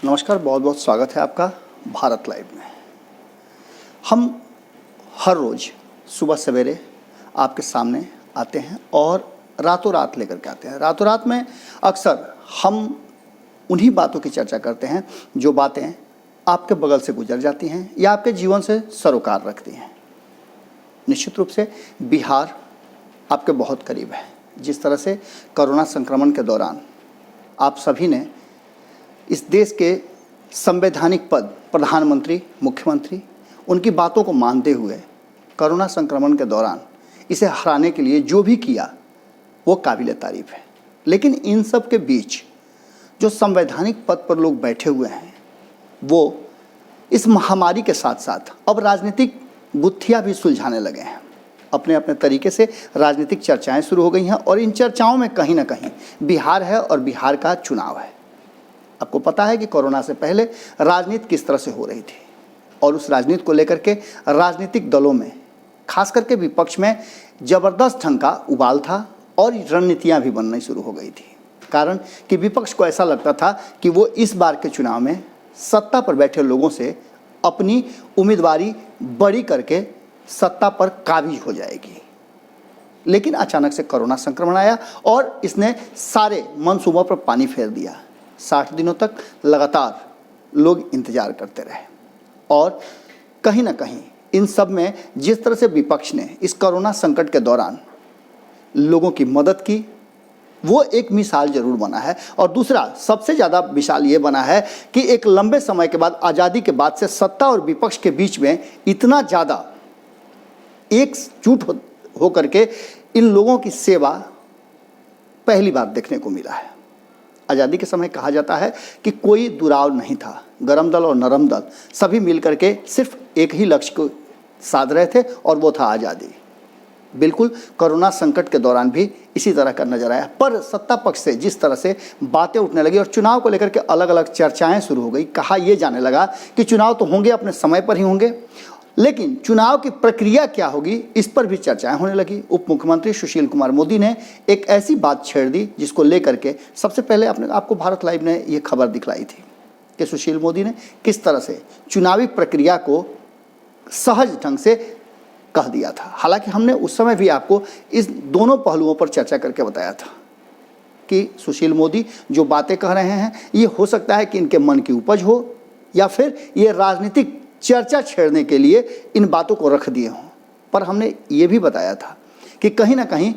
नमस्कार, बहुत बहुत स्वागत है आपका भारत लाइव में। हम हर रोज़ सुबह सवेरे आपके सामने आते हैं और रातों रात लेकर के आते हैं। रातों रात में अक्सर हम उन्हीं बातों की चर्चा करते हैं जो बातें आपके बगल से गुजर जाती हैं या आपके जीवन से सरोकार रखती हैं। निश्चित रूप से बिहार आपके बहुत करीब है। जिस तरह से कोरोना संक्रमण के दौरान आप सभी ने इस देश के संवैधानिक पद प्रधानमंत्री, मुख्यमंत्री, उनकी बातों को मानते हुए कोरोना संक्रमण के दौरान इसे हराने के लिए जो भी किया वो काबिल तारीफ है। लेकिन इन सब के बीच जो संवैधानिक पद पर लोग बैठे हुए हैं वो इस महामारी के साथ साथ अब राजनीतिक गुत्थियां भी सुलझाने लगे हैं। अपने अपने तरीके से राजनीतिक चर्चाएं शुरू हो गई हैं और इन चर्चाओं में कहीं ना कहीं बिहार है और बिहार का चुनाव है। आपको पता है कि कोरोना से पहले राजनीति किस तरह से हो रही थी और उस राजनीति को लेकर के राजनीतिक दलों में, खास करके विपक्ष में, ज़बरदस्त ढंग का उबाल था और रणनीतियां भी बननी शुरू हो गई थी। कारण कि विपक्ष को ऐसा लगता था कि वो इस बार के चुनाव में सत्ता पर बैठे लोगों से अपनी उम्मीदवारी बड़ी करके सत्ता पर काबिज हो जाएगी। लेकिन अचानक से कोरोना संक्रमण आया और इसने सारे मंसूबों पर पानी फेर दिया। 60 दिनों तक लगातार लोग इंतजार करते रहे और कहीं ना कहीं इन सब में जिस तरह से विपक्ष ने इस कोरोना संकट के दौरान लोगों की मदद की वो एक मिसाल जरूर बना है। और दूसरा सबसे ज़्यादा मिसाल ये बना है कि एक लंबे समय के बाद, आज़ादी के बाद से सत्ता और विपक्ष के बीच में इतना ज़्यादा एकजुट हो करके इन लोगों की सेवा पहली बार देखने को मिला है। आज़ादी के समय कहा जाता है कि कोई दुराव नहीं था, गरम दल और नरम दल सभी मिलकर के सिर्फ एक ही लक्ष्य को साध रहे थे और वो था आज़ादी। बिल्कुल कोरोना संकट के दौरान भी इसी तरह का नजर आया। पर सत्ता पक्ष से जिस तरह से बातें उठने लगी और चुनाव को लेकर के अलग अलग चर्चाएं शुरू हो गई, कहा यह जाने लगा कि चुनाव तो होंगे, अपने समय पर ही होंगे, लेकिन चुनाव की प्रक्रिया क्या होगी इस पर भी चर्चाएं होने लगी। उप मुख्यमंत्री सुशील कुमार मोदी ने एक ऐसी बात छेड़ दी जिसको लेकर के सबसे पहले आपको भारत लाइव ने ये खबर दिखलाई थी कि सुशील मोदी ने किस तरह से चुनावी प्रक्रिया को सहज ढंग से कह दिया था। हालांकि हमने उस समय भी आपको इस दोनों पहलुओं पर चर्चा करके बताया था कि सुशील मोदी जो बातें कह रहे हैं ये हो सकता है कि इनके मन की उपज हो या फिर ये राजनीतिक चर्चा छेड़ने के लिए इन बातों को रख दिए हों। पर हमने ये भी बताया था कि कहीं ना कहीं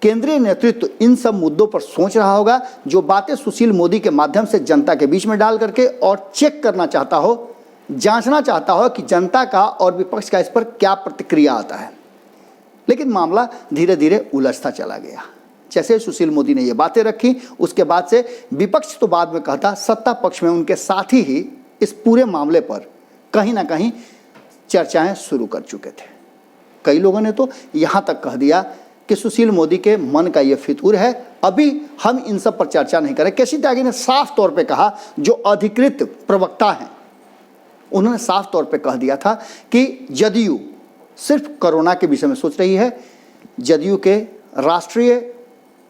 केंद्रीय नेतृत्व इन सब मुद्दों पर सोच रहा होगा जो बातें सुशील मोदी के माध्यम से जनता के बीच में डाल करके और चेक करना चाहता हो, जांचना चाहता हो कि जनता का और विपक्ष का इस पर क्या प्रतिक्रिया आता है। लेकिन मामला धीरे धीरे उलझता चला गया। जैसे सुशील मोदी ने ये बातें रखी उसके बाद से विपक्ष तो बाद में कहता, सत्ता पक्ष में उनके साथी ही इस पूरे मामले पर कहीं ना कहीं चर्चाएं शुरू कर चुके थे। कई लोगों ने तो यहाँ तक कह दिया कि सुशील मोदी के मन का ये फितूर है, अभी हम इन सब पर चर्चा नहीं करें। केसी त्यागी ने साफ तौर पे कहा, जो अधिकृत प्रवक्ता हैं उन्होंने साफ तौर पे कह दिया था कि जदयू सिर्फ कोरोना के विषय में सोच रही है। जदयू के राष्ट्रीय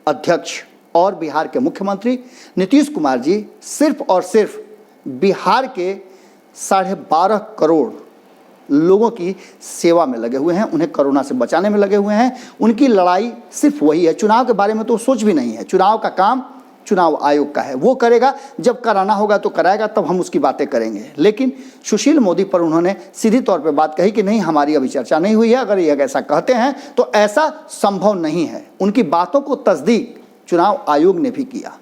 अध्यक्ष और बिहार के मुख्यमंत्री नीतीश कुमार जी सिर्फ और सिर्फ बिहार के 12.5 करोड़ लोगों की सेवा में लगे हुए हैं, उन्हें कोरोना से बचाने में लगे हुए हैं। उनकी लड़ाई सिर्फ वही है। चुनाव के बारे में तो सोच भी नहीं है। चुनाव का काम चुनाव आयोग का है, वो करेगा, जब कराना होगा तो कराएगा, तब हम उसकी बातें करेंगे। लेकिन सुशील मोदी पर उन्होंने सीधी तौर पे बात कही कि नहीं, हमारी अभी चर्चा नहीं हुई है। अगर ये ऐसा कहते हैं तो ऐसा संभव नहीं है। उनकी बातों को तस्दीक चुनाव आयोग ने भी किया।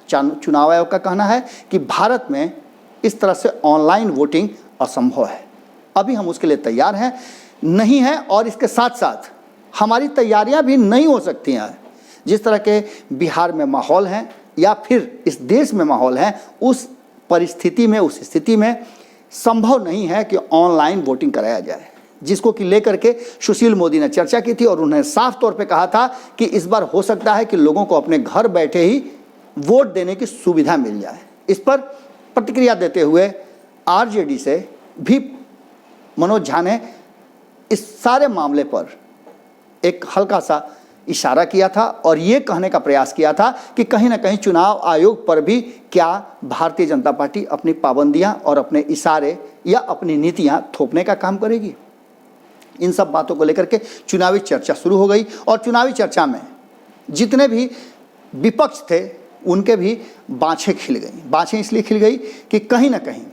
चुनाव आयोग का कहना है कि भारत में इस तरह से ऑनलाइन वोटिंग असंभव है, अभी हम उसके लिए तैयार हैं नहीं हैं, और इसके साथ साथ हमारी तैयारियां भी नहीं हो सकती हैं। जिस तरह के बिहार में माहौल है या फिर इस देश में माहौल है, उस परिस्थिति में, उस स्थिति में संभव नहीं है कि ऑनलाइन वोटिंग कराया जाए, जिसको कि लेकर के सुशील मोदी ने चर्चा की थी। और उन्होंने साफ तौर पे कहा था कि इस बार हो सकता है कि लोगों को अपने घर बैठे ही वोट देने की सुविधा मिल जाए। इस पर प्रतिक्रिया देते हुए आरजेडी से भी मनोज झा ने इस सारे मामले पर एक हल्का सा इशारा किया था और ये कहने का प्रयास किया था कि कहीं ना कहीं चुनाव आयोग पर भी क्या भारतीय जनता पार्टी अपनी पाबंदियां और अपने इशारे या अपनी नीतियां थोपने का काम करेगी। इन सब बातों को लेकर के चुनावी चर्चा शुरू हो गई और चुनावी चर्चा में जितने भी विपक्ष थे उनके भी बाँछें खिल गई। बाँछें इसलिए खिल गई कि कहीं ना कहीं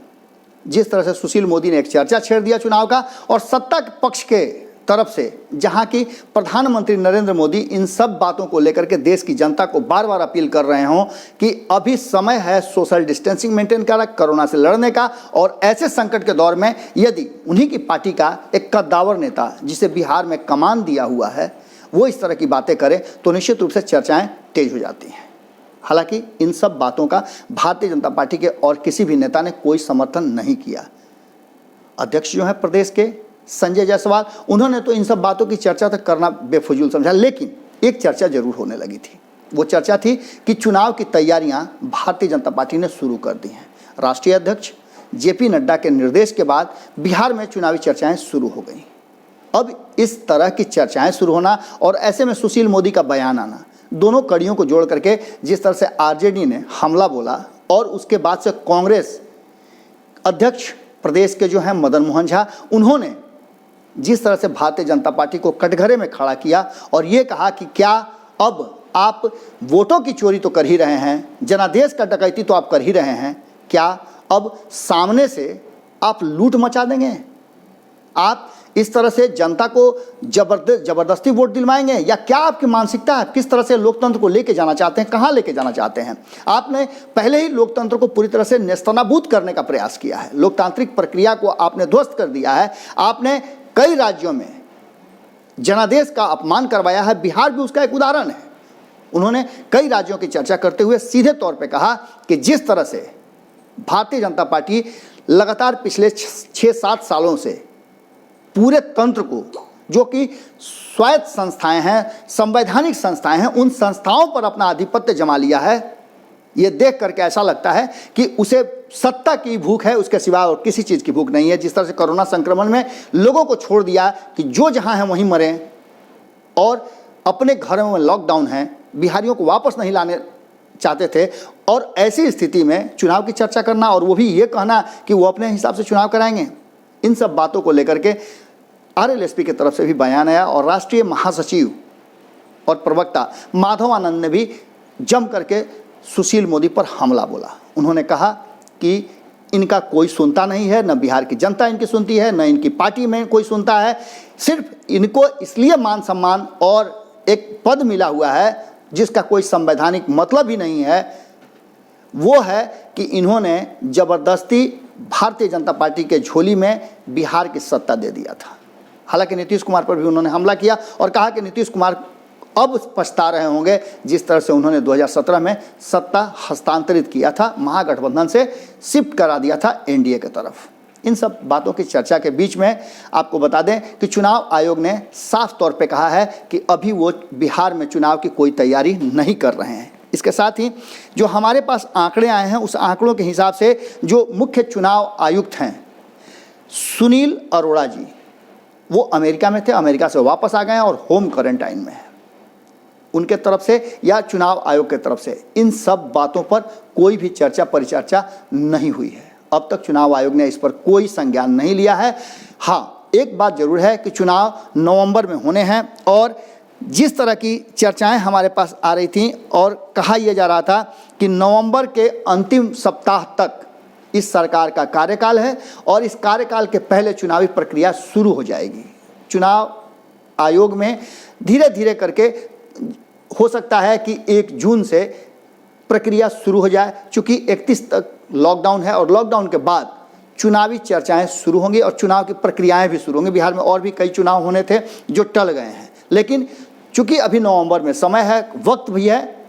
जिस तरह से सुशील मोदी ने एक चर्चा छेड़ दिया चुनाव का, और सत्ता पक्ष के तरफ से जहां की प्रधानमंत्री नरेंद्र मोदी इन सब बातों को लेकर के देश की जनता को बार बार अपील कर रहे हों कि अभी समय है सोशल डिस्टेंसिंग मेंटेन करना, कोरोना से लड़ने का, और ऐसे संकट के दौर में यदि उन्हीं की पार्टी का एक कद्दावर नेता जिसे बिहार में कमान दिया हुआ है वो इस तरह की बातें करे तो निश्चित रूप से चर्चाएं तेज हो जाती हैं। हालांकि इन सब बातों का भारतीय जनता पार्टी के और किसी भी नेता ने कोई समर्थन नहीं किया। अध्यक्ष जो है प्रदेश के संजय जायसवाल, उन्होंने तो इन सब बातों की चर्चा तक करना बेफजूल समझा, लेकिन एक चर्चा जरूर होने लगी थी। वो चर्चा थी कि चुनाव की तैयारियां भारतीय जनता पार्टी ने शुरू कर दी हैं। राष्ट्रीय अध्यक्ष जेपी नड्डा के निर्देश के बाद बिहार में चुनावी चर्चाएं शुरू हो गई। अब इस तरह की चर्चाएं शुरू होना और ऐसे में सुशील मोदी का बयान आना, दोनों कड़ियों को जोड़ करके जिस तरह से आरजेडी ने हमला बोला और उसके बाद से कांग्रेस अध्यक्ष प्रदेश के जो हैं मदन मोहन झा, उन्होंने जिस तरह से भारतीय जनता पार्टी को कटघरे में खड़ा किया और ये कहा कि क्या अब आप वोटों की चोरी तो कर ही रहे हैं, जनादेश का डकैती तो आप कर ही रहे हैं, क्या अब सामने से आप लूट मचा देंगे? आप इस तरह से जनता को जबरदस्ती वोट दिलवाएंगे, या क्या आपकी मानसिकता है? किस तरह से लोकतंत्र को लेके जाना चाहते हैं, कहाँ लेके जाना चाहते हैं? आपने पहले ही लोकतंत्र को पूरी तरह से नेस्तनाबूद करने का प्रयास किया है, लोकतांत्रिक प्रक्रिया को आपने ध्वस्त कर दिया है। आपने कई राज्यों में जनादेश का अपमान करवाया है, बिहार भी उसका एक उदाहरण है। उन्होंने कई राज्यों की चर्चा करते हुए सीधे तौर पे कहा कि जिस तरह से भारतीय जनता पार्टी लगातार पिछले 6-7 सालों से पूरे तंत्र को, जो कि स्वायत्त संस्थाएं हैं, संवैधानिक संस्थाएं हैं, उन संस्थाओं पर अपना आधिपत्य जमा लिया है, ये देख करके ऐसा लगता है कि उसे सत्ता की भूख है, उसके सिवा और किसी चीज़ की भूख नहीं है। जिस तरह से कोरोना संक्रमण में लोगों को छोड़ दिया कि जो जहां है वहीं मरें, और अपने घरों में लॉकडाउन है, बिहारियों को वापस नहीं लाने चाहते थे, और ऐसी स्थिति में चुनाव की चर्चा करना और वो भी ये कहना कि वो अपने हिसाब से चुनाव कराएंगे, इन सब बातों को लेकर के आरएलएसपी की तरफ से भी बयान आया और राष्ट्रीय महासचिव और प्रवक्ता माधव आनंद ने भी जम करके सुशील मोदी पर हमला बोला। उन्होंने कहा कि इनका कोई सुनता नहीं है, न बिहार की जनता इनकी सुनती है, न इनकी पार्टी में कोई सुनता है, सिर्फ इनको इसलिए मान सम्मान और एक पद मिला हुआ है जिसका कोई संवैधानिक मतलब ही नहीं है, वो है कि इन्होंने ज़बरदस्ती भारतीय जनता पार्टी के झोली में बिहार की सत्ता दे दिया था। हालांकि नीतीश कुमार पर भी उन्होंने हमला किया और कहा कि नीतीश कुमार अब पछता रहे होंगे जिस तरह से उन्होंने 2017 में सत्ता हस्तांतरित किया था, महागठबंधन से शिफ्ट करा दिया था एनडीए की तरफ। इन सब बातों की चर्चा के बीच में आपको बता दें कि चुनाव आयोग ने साफ तौर पे कहा है कि अभी वो बिहार में चुनाव की कोई तैयारी नहीं कर रहे हैं। इसके साथ ही जो हमारे पास आंकड़े आए हैं, उस आंकड़ों के हिसाब से जो मुख्य चुनाव आयुक्त हैं सुनील अरोड़ा जी, वो अमेरिका में थे, अमेरिका से वापस आ गए हैं और होम क्वारंटाइन में है। उनके तरफ से या चुनाव आयोग के तरफ से इन सब बातों पर कोई भी चर्चा परिचर्चा नहीं हुई है। अब तक चुनाव आयोग ने इस पर कोई संज्ञान नहीं लिया है। हाँ, एक बात जरूर है कि चुनाव नवंबर में होने हैं और जिस तरह की चर्चाएं हमारे पास आ रही थीं और कहा यह जा रहा था कि नवंबर के अंतिम सप्ताह तक इस सरकार का कार्यकाल है और इस कार्यकाल के पहले चुनावी प्रक्रिया शुरू हो जाएगी। चुनाव आयोग में धीरे धीरे करके हो सकता है कि 1 जून से प्रक्रिया शुरू हो जाए, चूँकि 31 तक लॉकडाउन है और लॉकडाउन के बाद चुनावी चर्चाएं शुरू होंगी और चुनाव की प्रक्रियाएं भी शुरू होंगी। बिहार में और भी कई चुनाव होने थे जो टल गए हैं, लेकिन चूँकि अभी नवंबर में समय है, वक्त भी है,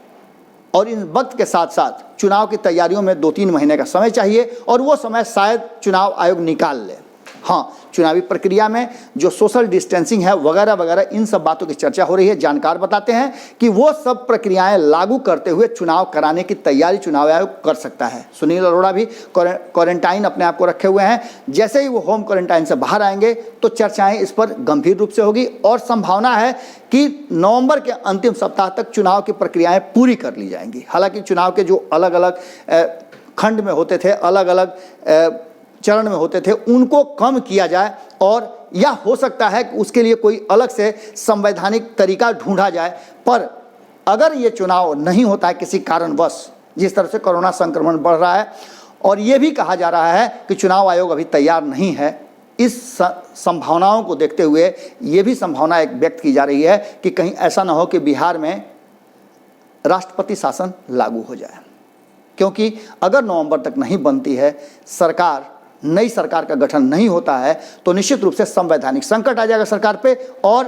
और इन वक्त के साथ साथ चुनाव की तैयारियों में 2-3 महीने का समय चाहिए और वो समय शायद चुनाव आयोग निकाल ले। हाँ, चुनावी प्रक्रिया में जो सोशल डिस्टेंसिंग है वगैरह वगैरह, इन सब बातों की चर्चा हो रही है। जानकार बताते हैं कि वो सब प्रक्रियाएं लागू करते हुए चुनाव कराने की तैयारी चुनाव आयोग कर सकता है। सुनील अरोड़ा भी क्वारंटाइन अपने आप को रखे हुए हैं। जैसे ही वो होम क्वारंटाइन से बाहर आएंगे तो चर्चाएं इस पर गंभीर रूप से होगी और संभावना है कि नवंबर के अंतिम सप्ताह तक चुनाव की प्रक्रियाएं पूरी कर ली जाएंगी। हालांकि चुनाव के जो अलग अलग खंड में होते थे, अलग अलग चरण में होते थे, उनको कम किया जाए और यह हो सकता है कि उसके लिए कोई अलग से संवैधानिक तरीका ढूंढा जाए। पर अगर ये चुनाव नहीं होता है किसी कारणवश, जिस तरह से कोरोना संक्रमण बढ़ रहा है और ये भी कहा जा रहा है कि चुनाव आयोग अभी तैयार नहीं है, इस संभावनाओं को देखते हुए ये भी संभावना एक व्यक्त की जा रही है कि कहीं ऐसा ना हो कि बिहार में राष्ट्रपति शासन लागू हो जाए। क्योंकि अगर नवंबर तक नहीं बनती है सरकार, नई सरकार का गठन नहीं होता है, तो निश्चित रूप से संवैधानिक संकट आ जाएगा सरकार पे और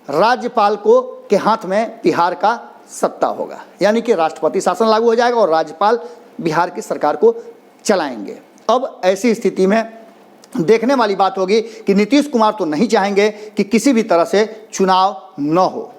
राज्यपाल को के हाथ में बिहार का सत्ता होगा। यानी कि राष्ट्रपति शासन लागू हो जाएगा और राज्यपाल बिहार की सरकार को चलाएंगे। अब ऐसी स्थिति में देखने वाली बात होगी कि नीतीश कुमार तो नहीं चाहेंगे कि किसी भी तरह से चुनाव न हो।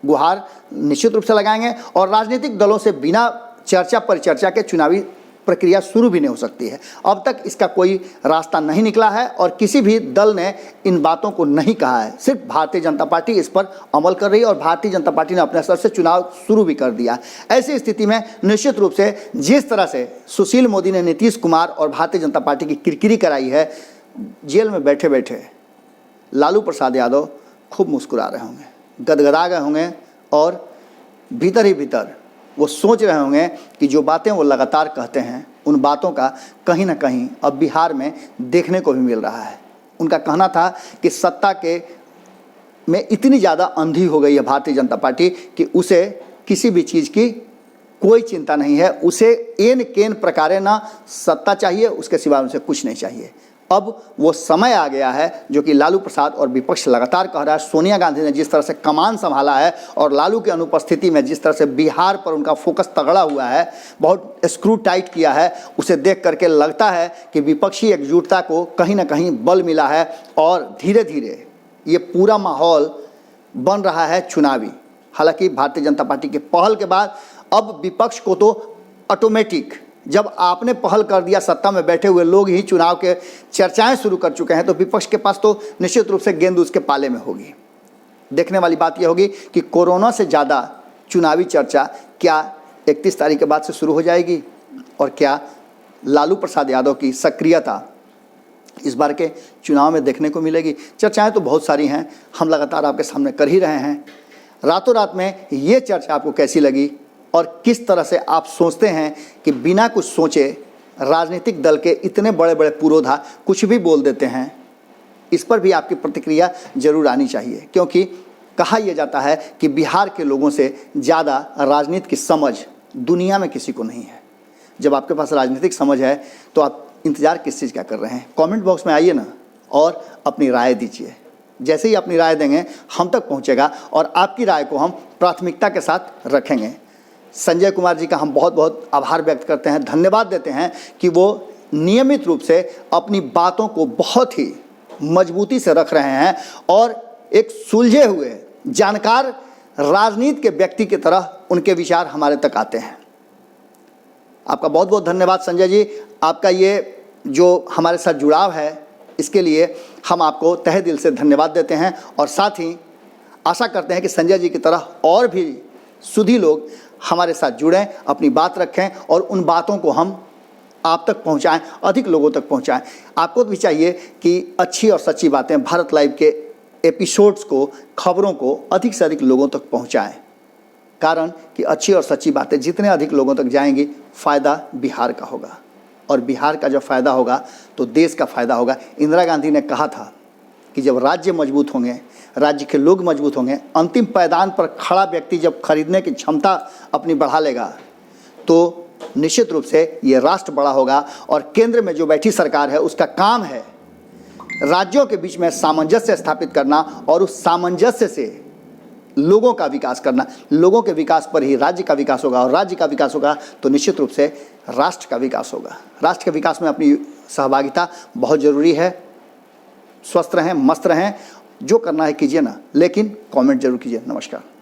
गुहार निश्चित रूप से लगाएंगे और राजनीतिक दलों से बिना चर्चा परिचर्चा के चुनावी प्रक्रिया शुरू भी नहीं हो सकती है। अब तक इसका कोई रास्ता नहीं निकला है और किसी भी दल ने इन बातों को नहीं कहा है। सिर्फ भारतीय जनता पार्टी इस पर अमल कर रही है और भारतीय जनता पार्टी ने अपने स्तर से चुनाव शुरू भी कर दिया। ऐसी स्थिति में निश्चित रूप से जिस तरह से सुशील मोदी ने नीतीश कुमार और भारतीय जनता पार्टी की किरकिरी कराई है, जेल में बैठे बैठे लालू प्रसाद यादव खूब मुस्कुरा रहे होंगे, गदगदा गए होंगे और भीतर ही भीतर वो सोच रहे होंगे कि जो बातें वो लगातार कहते हैं उन बातों का कहीं ना कहीं अब बिहार में देखने को भी मिल रहा है। उनका कहना था कि सत्ता के में इतनी ज़्यादा अंधी हो गई है भारतीय जनता पार्टी कि उसे किसी भी चीज़ की कोई चिंता नहीं है, उसे एन केन प्रकारे ना सत्ता चाहिए, उसके सिवा उसे कुछ नहीं चाहिए। अब वो समय आ गया है जो कि लालू प्रसाद और विपक्ष लगातार कह रहा है। सोनिया गांधी ने जिस तरह से कमान संभाला है और लालू की अनुपस्थिति में जिस तरह से बिहार पर उनका फोकस तगड़ा हुआ है, बहुत स्क्रू टाइट किया है, उसे देख करके लगता है कि विपक्षी एकजुटता को कहीं ना कहीं बल मिला है और धीरे धीरे ये पूरा माहौल बन रहा है चुनावी। हालांकि भारतीय जनता पार्टी के पहल के बाद अब विपक्ष को तो ऑटोमेटिक, जब आपने पहल कर दिया, सत्ता में बैठे हुए लोग ही चुनाव के चर्चाएं शुरू कर चुके हैं, तो विपक्ष के पास तो निश्चित रूप से गेंद उसके पाले में होगी। देखने वाली बात यह होगी कि कोरोना से ज़्यादा चुनावी चर्चा क्या 31 तारीख के बाद से शुरू हो जाएगी और क्या लालू प्रसाद यादव की सक्रियता इस बार के चुनाव में देखने को मिलेगी। चर्चाएँ तो बहुत सारी हैं, हम लगातार आपके सामने कर ही रहे हैं। रातों रात में ये चर्चा आपको कैसी लगी और किस तरह से आप सोचते हैं कि बिना कुछ सोचे राजनीतिक दल के इतने बड़े बड़े पुरोधा कुछ भी बोल देते हैं, इस पर भी आपकी प्रतिक्रिया जरूर आनी चाहिए। क्योंकि कहा यह जाता है कि बिहार के लोगों से ज़्यादा राजनीति की समझ दुनिया में किसी को नहीं है। जब आपके पास राजनीतिक समझ है तो आप इंतज़ार किस चीज़ का कर रहे हैं? कमेंट बॉक्स में आइए ना और अपनी राय दीजिए। जैसे ही अपनी राय देंगे हम तक पहुँचेगा और आपकी राय को हम प्राथमिकता के साथ रखेंगे। संजय कुमार जी का हम बहुत बहुत आभार व्यक्त करते हैं, धन्यवाद देते हैं कि वो नियमित रूप से अपनी बातों को बहुत ही मजबूती से रख रहे हैं और एक सुलझे हुए जानकार राजनीति के व्यक्ति की तरह उनके विचार हमारे तक आते हैं। आपका बहुत बहुत धन्यवाद संजय जी। आपका ये जो हमारे साथ जुड़ाव है इसके लिए हम आपको तहे दिल से धन्यवाद देते हैं और साथ ही आशा करते हैं कि संजय जी की तरह और भी सुधी लोग हमारे साथ जुड़ें, अपनी बात रखें और उन बातों को हम आप तक पहुंचाएं, अधिक लोगों तक पहुंचाएं। आपको भी चाहिए कि अच्छी और सच्ची बातें भारत लाइव के एपिसोड्स को, खबरों को अधिक से अधिक लोगों तक पहुंचाएं। कारण कि अच्छी और सच्ची बातें जितने अधिक लोगों तक जाएंगी, फ़ायदा बिहार का होगा और बिहार का जब फ़ायदा होगा तो देश का फ़ायदा होगा। इंदिरा गांधी ने कहा था कि जब राज्य मजबूत होंगे, राज्य के लोग मजबूत होंगे, अंतिम पायदान पर खड़ा व्यक्ति जब खरीदने की क्षमता अपनी बढ़ा लेगा तो निश्चित रूप से ये राष्ट्र बड़ा होगा। और केंद्र में जो बैठी सरकार है उसका काम है राज्यों के बीच में सामंजस्य स्थापित करना और उस सामंजस्य से लोगों का विकास करना। लोगों के विकास पर ही राज्य का विकास होगा और राज्य का विकास होगा तो निश्चित रूप से राष्ट्र का विकास होगा। राष्ट्र के विकास में अपनी सहभागिता बहुत ज़रूरी है। स्वस्थ रहें, मस्त रहें, जो करना है कीजिए ना, लेकिन कमेंट जरूर कीजिए। नमस्कार।